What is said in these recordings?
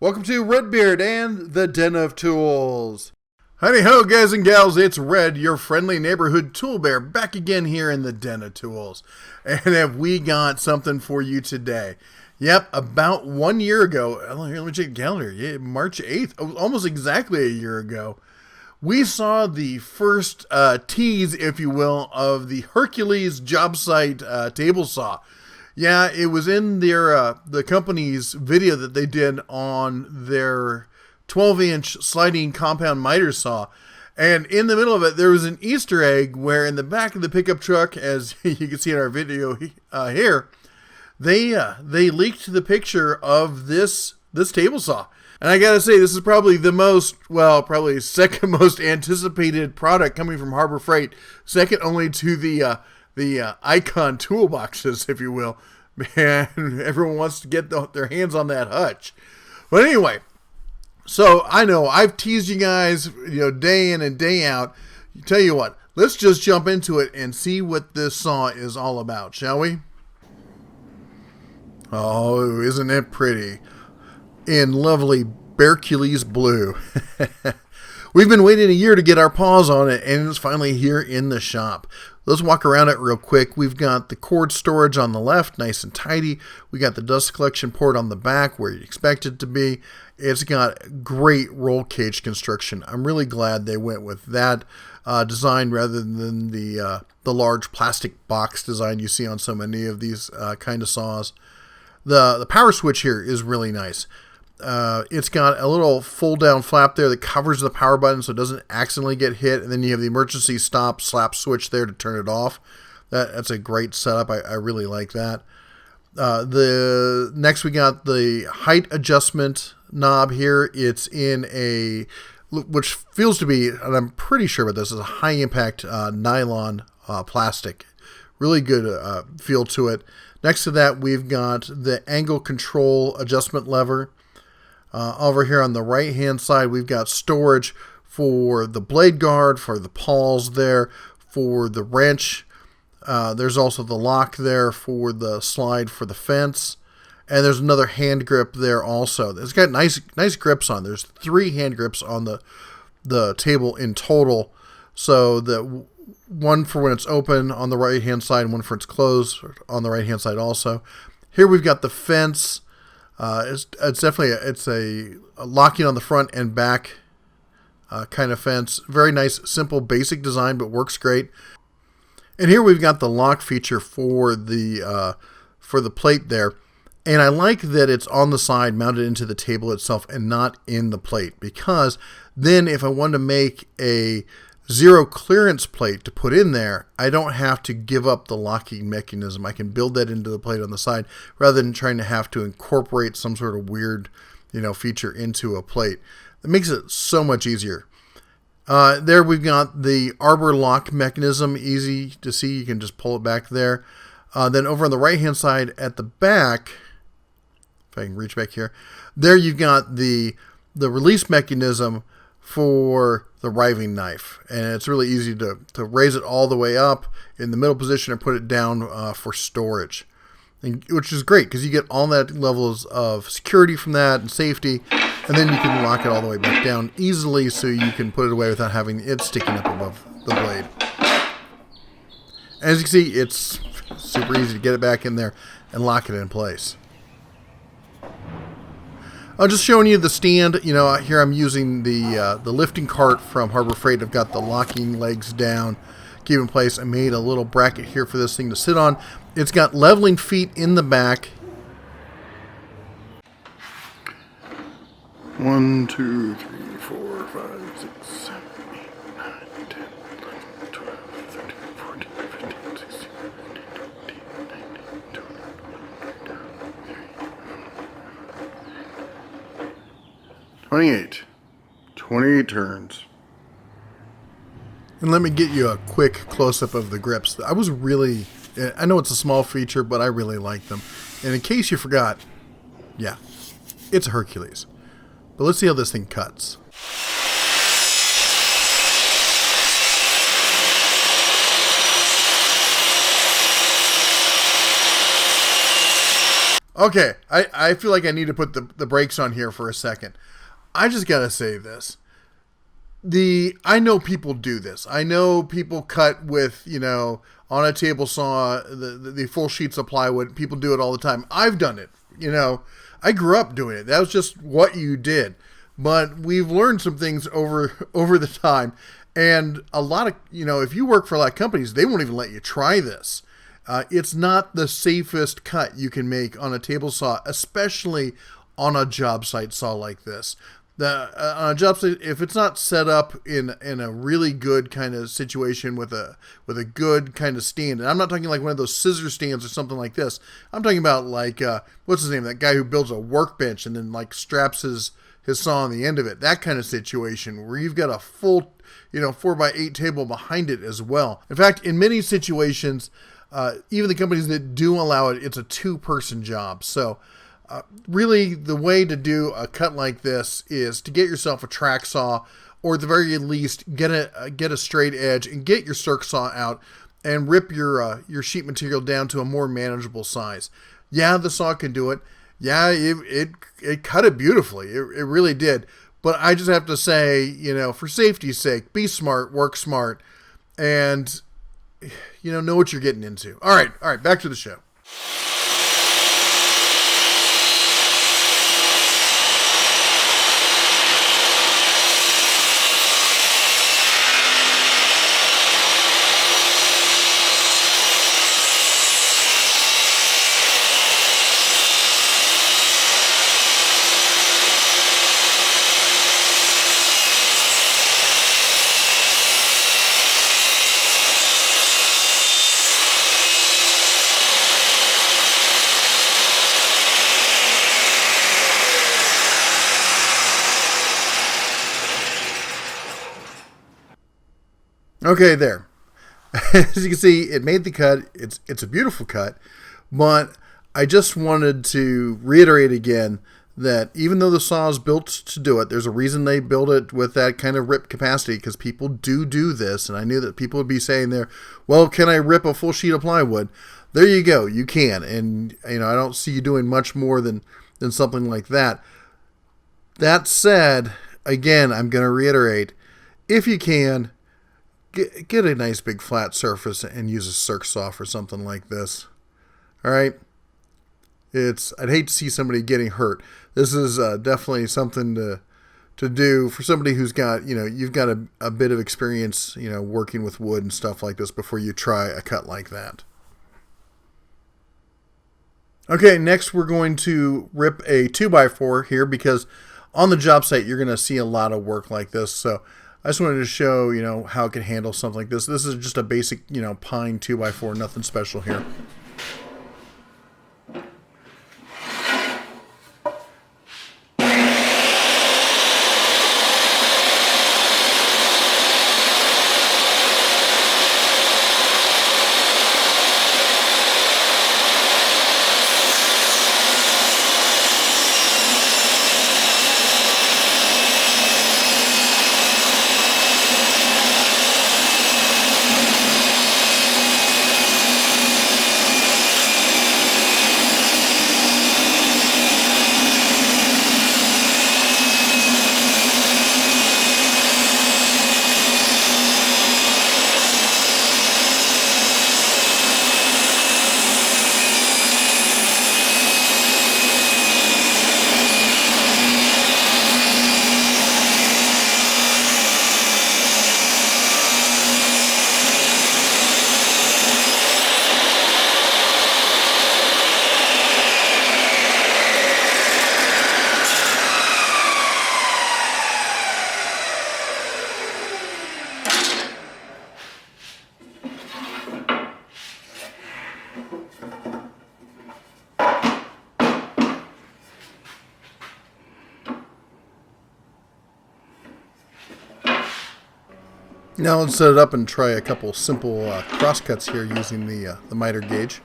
Welcome to Redbeard and the Den of Tools. Howdy ho, guys and gals, it's Red, your friendly neighborhood tool bear, back again here in the Den of Tools. And have we got something for you today? Yep, about 1 year ago, let me check the calendar, March 8th, almost exactly a year ago, we saw the first tease, if you will, of the Hercules job site table saw. Yeah, it was in their the company's video that they did on their 12-inch sliding compound miter saw. And in the middle of it, there was an Easter egg where in the back of the pickup truck, as you can see in our video here, they leaked the picture of this table saw. And I gotta say, this is probably the most, well, probably second most anticipated product coming from Harbor Freight, second only to the Icon toolboxes, if you will. Man, everyone wants to get their hands on that hutch. But anyway, so I know I've teased you guys, day in and day out. Tell you what, let's just jump into it and see what this saw is all about, shall we? Oh, isn't it pretty? In lovely Hercules blue. We've been waiting a year to get our paws on it, and it's finally here in the shop. Let's walk around it real quick. We've got the cord storage on the left, nice and tidy. We got the dust collection port on the back where you'd expect it to be. It's got great roll cage construction. I'm really glad they went with that design rather than the large plastic box design you see on so many of these kind of saws. The power switch here is really nice. It's got a little fold down flap there that covers the power button so it doesn't accidentally get hit, and then you have the emergency stop slap switch there to turn it off. That's a great setup. I really like that. Next we got the height adjustment knob here. It's in which feels to be, and I'm pretty sure about this, is a high impact nylon plastic. Really good feel to it. Next to that we've got the angle control adjustment lever. Over here on the right hand side we've got storage for the blade guard, for the pawls there, for the wrench. There's also the lock there for the slide for the fence, and there's another hand grip there also. It's got nice grips on. There's 3 hand grips on the table in total, so the one for when it's open on the right hand side and one for it's closed on the right hand side also. Here we've got the fence. It's definitely a locking on the front and back kind of fence. Very nice, simple, basic design, but works great. And here we've got the lock feature for the plate there. And I like that it's on the side, mounted into the table itself, and not in the plate, because then if I wanted to make a zero clearance plate to put in there, I don't have to give up the locking mechanism. I can build that into the plate on the side rather than trying to have to incorporate some sort of weird, feature into a plate. It makes it so much easier. There we've got the arbor lock mechanism, easy to see. You can just pull it back there. Then over on the right hand side at the back, if I can reach back here, there you've got the release mechanism for the riving knife, and it's really easy to raise it all the way up in the middle position or put it down for storage, which is great because you get all that levels of security from that and safety, and then you can lock it all the way back down easily so you can put it away without having it sticking up above the blade. As you can see, it's super easy to get it back in there and lock it in place. I'm just showing you the stand. Here I'm using the lifting cart from Harbor Freight. I've got the locking legs down, keep in place. I made a little bracket here for this thing to sit on. It's got leveling feet in the back. 1, 2, 3, 4, 5, 6, 7, 8, 9, 10, 11, 12, 13, 14, 15, 16, 17, 18, 19, 20, 28 turns. And let me get you a quick close-up of the grips. I know it's a small feature, but I really like them. And in case you forgot, yeah, it's a Hercules. But let's see how this thing cuts. Okay, I feel like I need to put the brakes on here for a second. I just gotta say this. I know people do this. I know people cut with, on a table saw, the full sheets of plywood. People do it all the time. I've done it. I grew up doing it. That was just what you did. But we've learned some things over the time. And a lot of, if you work for a lot of companies, they won't even let you try this. It's not the safest cut you can make on a table saw, especially on a job site saw like this. On a job site, if it's not set up in a really good kind of situation with a good kind of stand, and I'm not talking like one of those scissor stands or something like this. I'm talking about like what's his name? That guy who builds a workbench and then like straps his saw on the end of it. That kind of situation where you've got a full 4x8 table behind it as well. In fact, in many situations, even the companies that do allow it, it's a 2-person job. So really, the way to do a cut like this is to get yourself a track saw, or at the very least, get a straight edge and get your circ saw out and rip your sheet material down to a more manageable size. Yeah, the saw can do it. Yeah, it cut it beautifully. It really did. But I just have to say, for safety's sake, be smart, work smart, and know what you're getting into. All right, back to the show. Okay, there. As you can see, it made the cut. It's a beautiful cut, but I just wanted to reiterate again that even though the saw is built to do it, there's a reason they build it with that kind of rip capacity, because people do this, and I knew that people would be saying there, well, can I rip a full sheet of plywood? There you go, you can, and I don't see you doing much more than something like that. That said, again, I'm going to reiterate, if you can, get a nice big flat surface and use a circ saw for something like this. All right. I'd hate to see somebody getting hurt. This is definitely something to do for somebody who's got, you've got a bit of experience, working with wood and stuff like this before you try a cut like that. Okay, next we're going to rip a 2x4 here, because on the job site you're going to see a lot of work like this. So I just wanted to show, how it can handle something like this. This is just a basic, pine 2x4, nothing special here. Now let's set it up and try a couple simple cross cuts here using the miter gauge.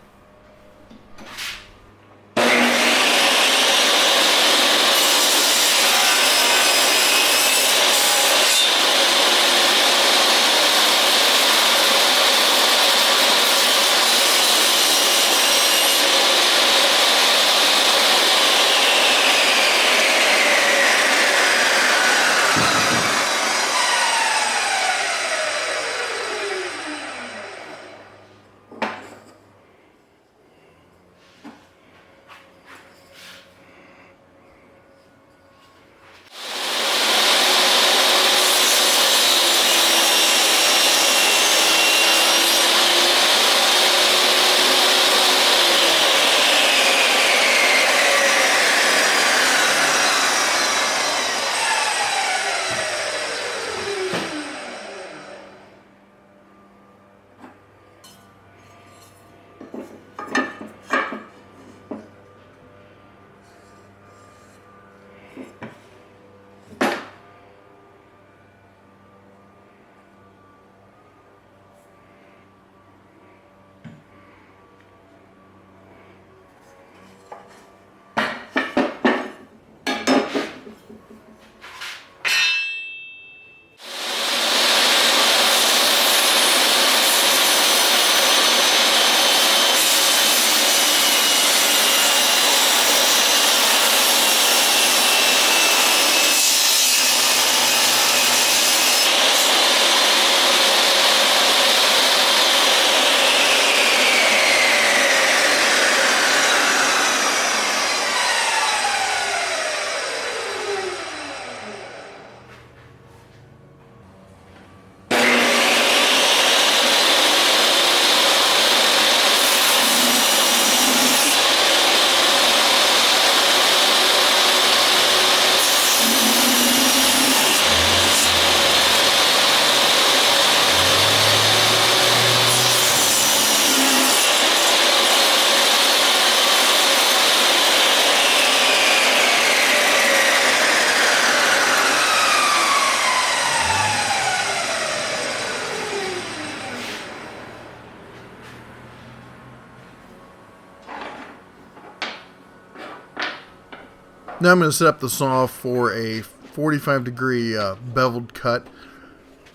Now I'm going to set up the saw for a 45-degree beveled cut.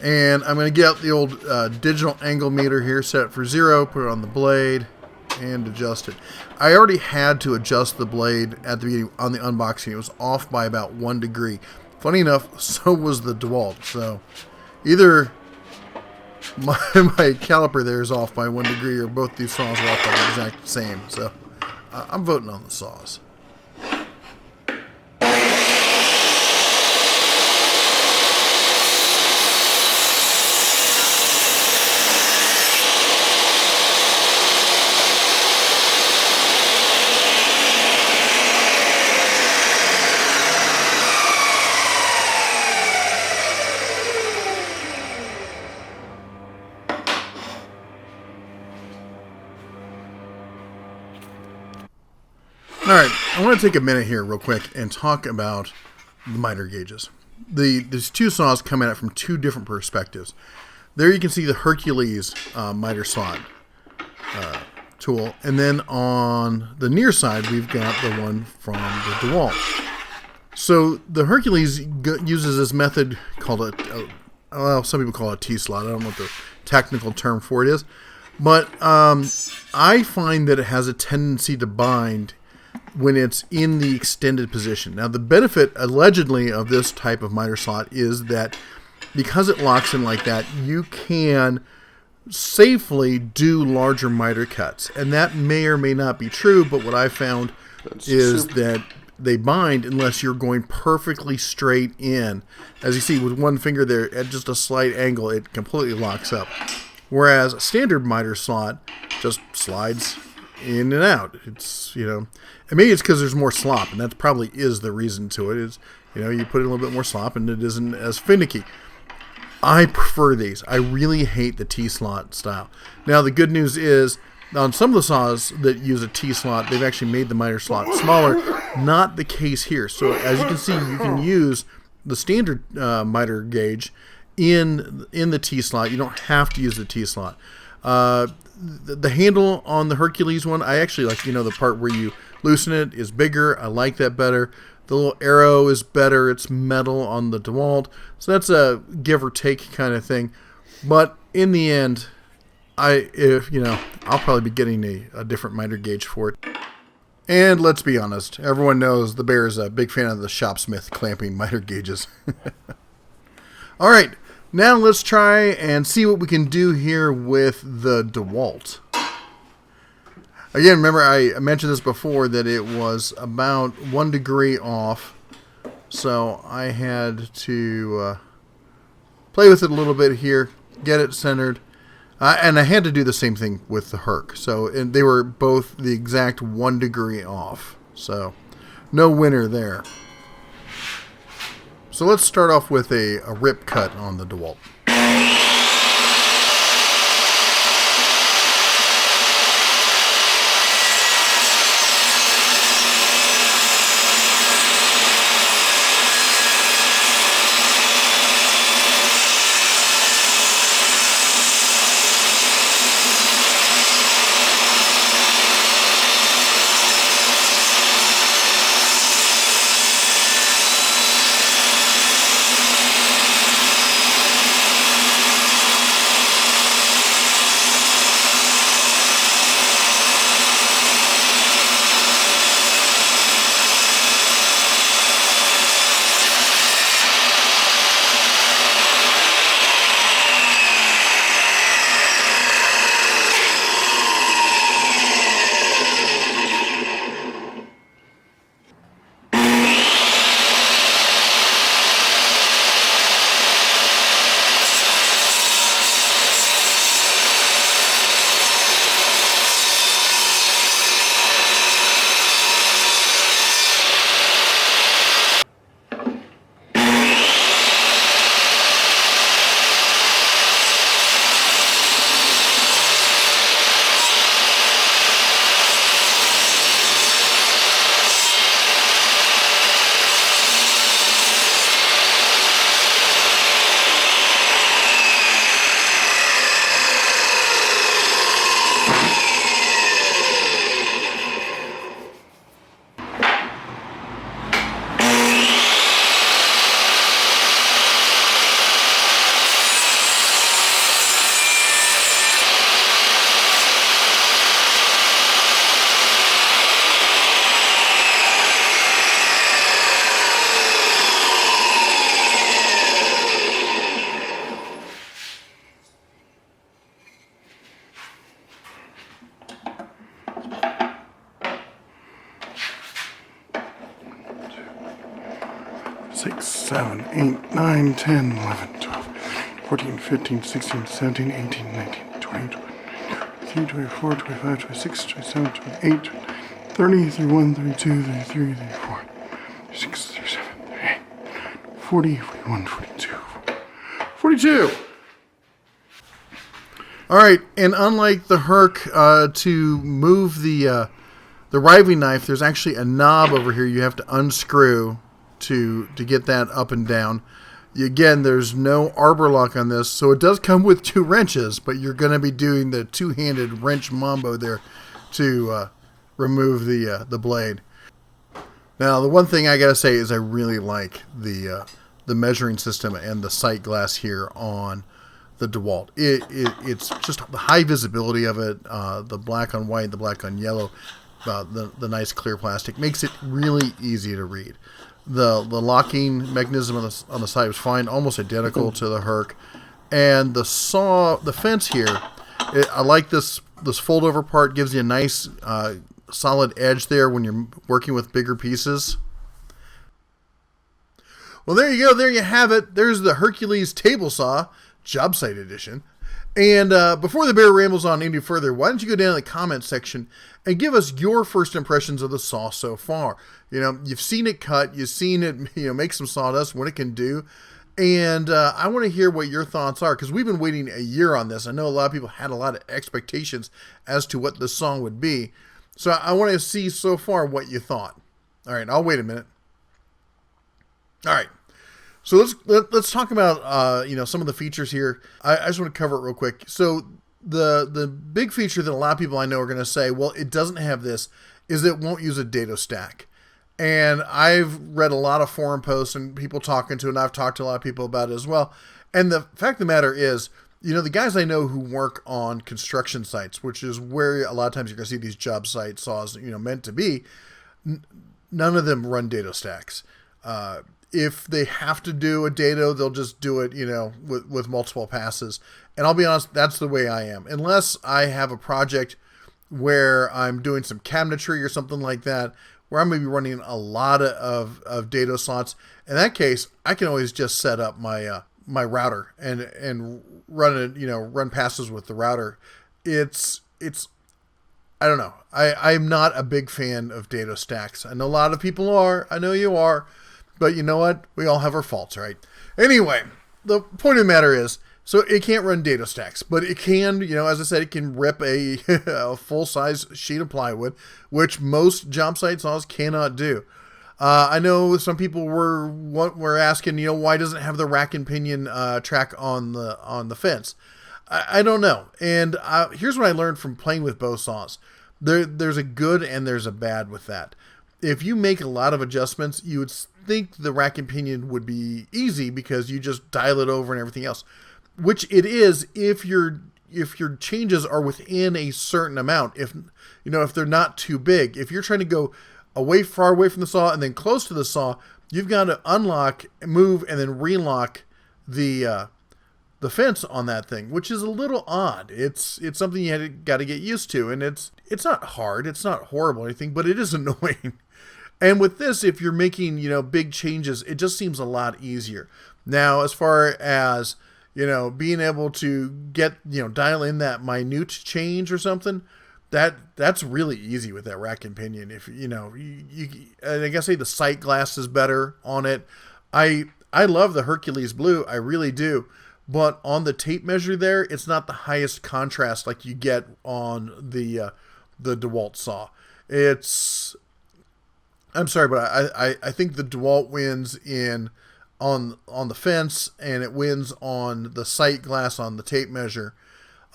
And I'm going to get out the old digital angle meter here, set it for 0, put it on the blade, and adjust it. I already had to adjust the blade at the beginning on the unboxing. It was off by about 1 degree. Funny enough, so was the DeWALT. So either my caliper there is off by 1 degree, or both these saws are off by the exact same. So I'm voting on the saws. Alright, I want to take a minute here real quick and talk about the miter gauges. These two saws come at it from 2 different perspectives. There you can see the Hercules miter slot tool, and then on the near side we've got the one from the DeWALT. So the Hercules uses this method called well, some people call it a T-slot. I don't know what the technical term for it is. But I find that it has a tendency to bind when it's in the extended position. Now, the benefit, allegedly, of this type of miter slot is that because it locks in like that, you can safely do larger miter cuts. And that may or may not be true, but what I found is that they bind unless you're going perfectly straight in. As you see, with one finger there, at just a slight angle, it completely locks up. Whereas a standard miter slot just slides in and out. It's, and maybe it's because there's more slop, and that probably is the reason to it. Is, you put in a little bit more slop and it isn't as finicky. I prefer these. I really hate the T-slot style. Now, the good news is, on some of the saws that use a T-slot, they've actually made the miter slot smaller. Not the case here. So, as you can see, you can use the standard miter gauge in the T-slot. You don't have to use the T-slot. The handle on the Hercules one, I actually like, the part where you loosen it is bigger. I like that better. The little arrow is better. It's metal on the DeWALT. So that's a give or take kind of thing. But in the end, I'll probably be getting a different miter gauge for it. And let's be honest, everyone knows the Bear is a big fan of the Shopsmith clamping miter gauges. All right. Now let's try and see what we can do here with the DeWALT. Again, remember I mentioned this before that it was about 1 degree off. So I had to play with it a little bit here, get it centered. And I had to do the same thing with the Herc. So they were both the exact 1 degree off. So no winner there. So let's start off with a rip cut on the DeWALT. 6, 7, 8, 9, 10, 11, 12, 14, 15, 16, 17, 18, 19, 20, 23, 24, 25, 26, 27, 28, 30, 31, 32, 33, 34, 36, 37, 38, 40, 41, 42, 42! All right, and unlike the Herc, to move the riving knife, there's actually a knob over here you have to unscrew to get that up and down. Again, there's no arbor lock on this, so it does come with 2 wrenches, but you're going to be doing the 2-handed wrench mambo there to remove the blade. Now, the one thing I got to say is I really like the measuring system and the sight glass here on the DeWALT. It's just the high visibility of it, the black on white, the black on yellow, the nice clear plastic makes it really easy to read. The locking mechanism on the side was fine, almost identical to the Herc, and the fence here. I like this fold over part. Gives you a nice solid edge there when you're working with bigger pieces. Well, there you go. There you have it. There's the Hercules Table Saw, Job Site Edition. And before the bear rambles on any further, why don't you go down in the comment section and give us your first impressions of the saw so far. You know, you've seen it cut, you've seen it, make some sawdust, what it can do. And I want to hear what your thoughts are, because we've been waiting a year on this. I know a lot of people had a lot of expectations as to what this song would be. So I want to see so far what you thought. All right, I'll wait a minute. All right. So let's talk about some of the features here. I just want to cover it real quick. So the big feature that a lot of people I know are going to say, well, it doesn't have this, is it won't use a dado stack. And I've read a lot of forum posts and people talking to it, and I've talked to a lot of people about it as well. And the fact of the matter is, the guys I know who work on construction sites, which is where a lot of times you're going to see these job site saws, meant to be, none of them run dado stacks. If they have to do a dado, they'll just do it, with multiple passes. And I'll be honest, that's the way I am. Unless I have a project where I'm doing some cabinetry or something like that, where I'm going to be running a lot of dado slots. In that case, I can always just set up my my router and run it, run passes with the router. It's I don't know. I'm not a big fan of dado stacks. I know a lot of people are. I know you are. But you know what? We all have our faults, right? Anyway, the point of the matter is, so it can't run dado stacks, but it can, as I said, it can rip a, a full-size sheet of plywood, which most job site saws cannot do. I know some people were asking, why doesn't it have the rack and pinion track on the fence? I don't know. And here's what I learned from playing with both saws. There's a good and there's a bad with that. If you make a lot of adjustments, you would think the rack and pinion would be easy because you just dial it over and everything else, which it is if your changes are within a certain amount. If they're not too big, if you're trying to go far away from the saw and then close to the saw, you've got to unlock, move, and then relock the fence on that thing, which is a little odd. It's something you got to get used to, and it's not hard, it's not horrible or anything, but it is annoying. And with this, if you're making, big changes, it just seems a lot easier. Now, as far as, being able to get, dial in that minute change or something, that's really easy with that rack and pinion. If, I guess the sight glass is better on it. I love the Hercules Blue. I really do. But on the tape measure there, it's not the highest contrast like you get on the DeWALT saw. I'm sorry, but I think the DeWALT wins on the fence, and it wins on the sight glass on the tape measure.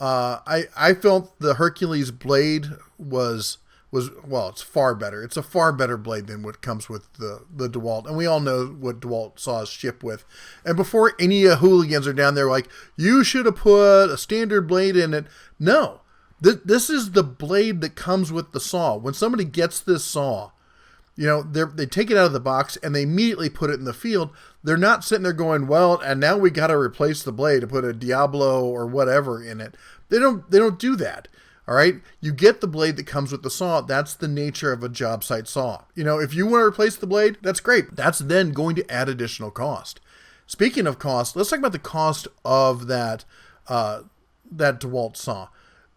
I felt the Hercules blade was it's far better. It's a far better blade than what comes with the DeWALT, and we all know what DeWALT saws ship with. And before any hooligans are down there like, you should have put a standard blade in it. No, this is the blade that comes with the saw. When somebody gets this saw, they take it out of the box and they immediately put it in the field. They're not sitting there going, well, and now we got to replace the blade to put a Diablo or whatever in it. They don't do that. All right, you get the blade that comes with the saw. That's the nature of a job site saw. If you want to replace the blade, that's great. That's then going to add additional cost. Speaking of cost, let's talk about the cost of that DeWALT saw.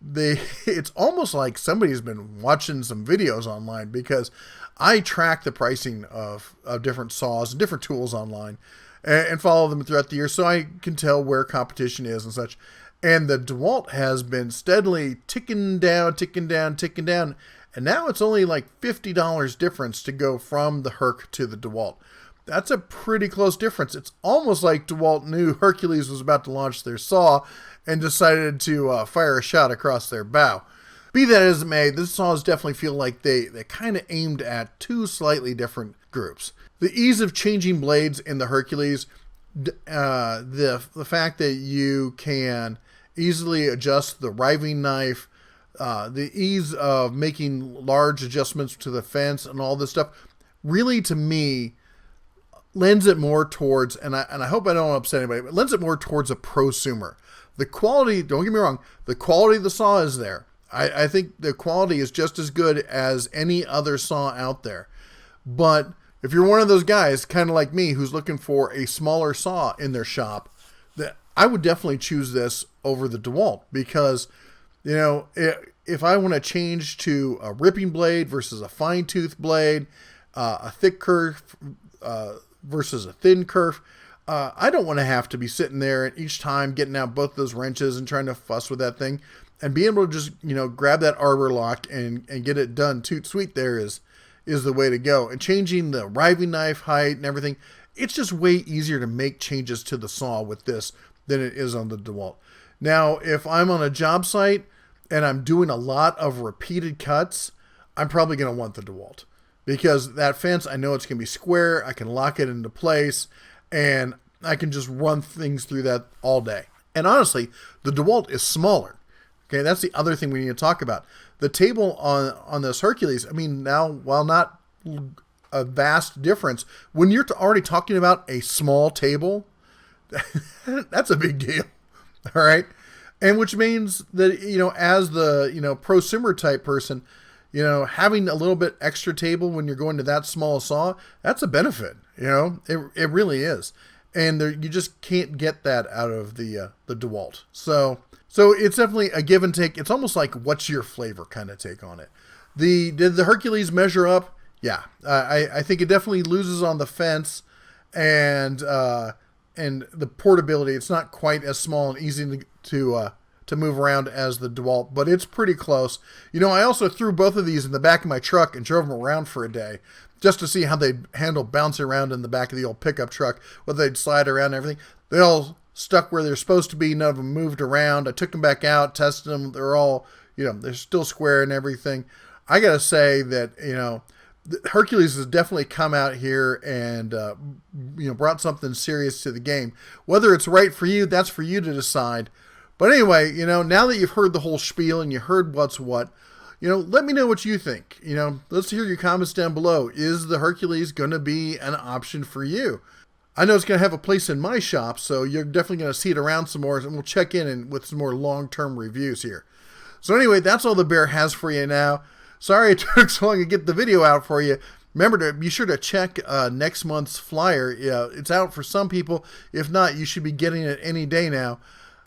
It's almost like somebody's been watching some videos online, because I track the pricing of different saws and different tools online and follow them throughout the year, so I can tell where competition is and such. And the DeWALT has been steadily ticking down, and now it's only like $50 difference to go from the Herc to the DeWALT. That's a pretty close difference. It's almost like DeWALT knew Hercules was about to launch their saw and decided to fire a shot across their bow. Be that as it may, this saws definitely feel like they kind of aimed at two slightly different groups. The ease of changing blades in the Hercules, the fact that you can easily adjust the riving knife, the ease of making large adjustments to the fence and all this stuff, really to me lends it more towards, and I hope I don't upset anybody, but lends it more towards a prosumer. The quality, don't get me wrong, the quality of the saw is there. I think the quality is just as good as any other saw out there. But if you're one of those guys, kind of like me, who's looking for a smaller saw in their shop, I would definitely choose this over the DeWALT, because, if I want to change to a ripping blade versus a fine tooth blade, a thick curve versus a thin curve, I don't want to have to be sitting there and each time getting out both those wrenches and trying to fuss with that thing, and being able to just, grab that arbor lock and get it done. Toot sweet there is the way to go. And changing the riving knife height and everything, it's just way easier to make changes to the saw with this than it is on the DeWALT. Now, if I'm on a job site and I'm doing a lot of repeated cuts, I'm probably going to want the DeWALT, because that fence, I know it's going to be square. I can lock it into place, and I can just run things through that all day. And honestly, the DeWALT is smaller. Okay, that's the other thing we need to talk about. The table on this Hercules, now, while not a vast difference, when you're already talking about a small table, that's a big deal. All right. And which means that, as the, prosumer type person, having a little bit extra table when you're going to that small saw, that's a benefit. It really is. And you just can't get that out of the DeWALT. So it's definitely a give and take. It's almost like, what's your flavor kind of take on it. Did the Hercules measure up? Yeah. I think it definitely loses on the fence and the portability. It's not quite as small and easy to move around as the DeWALT, but it's pretty close. I also threw both of these in the back of my truck and drove them around for a day just to see how they'd handle bouncing around in the back of the old pickup truck, whether they'd slide around and everything. They all stuck where they're supposed to be. None of them moved around. I took them back out, tested them. They're all, they're still square and everything. I got to say that, Hercules has definitely come out here and, brought something serious to the game. Whether it's right for you, that's for you to decide. But anyway, now that you've heard the whole spiel and you heard what's what, let me know what you think. Let's hear your comments down below. Is the Hercules going to be an option for you? I know it's going to have a place in my shop, so you're definitely going to see it around some more, and we'll check in with some more long-term reviews here. So anyway, that's all the bear has for you now. Sorry it took so long to get the video out for you. Remember to be sure to check next month's flyer. It's out for some people. If not, you should be getting it any day now.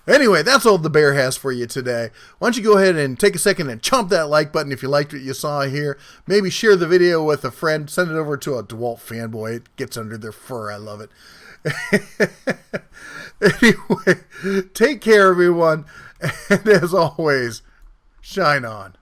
Anyway, that's all the bear has for you today. Why don't you go ahead and take a second and chomp that like button if you liked what you saw here. Maybe share the video with a friend. Send it over to a DeWALT fanboy. It gets under their fur. I love it. Anyway, take care, everyone. And as always, shine on.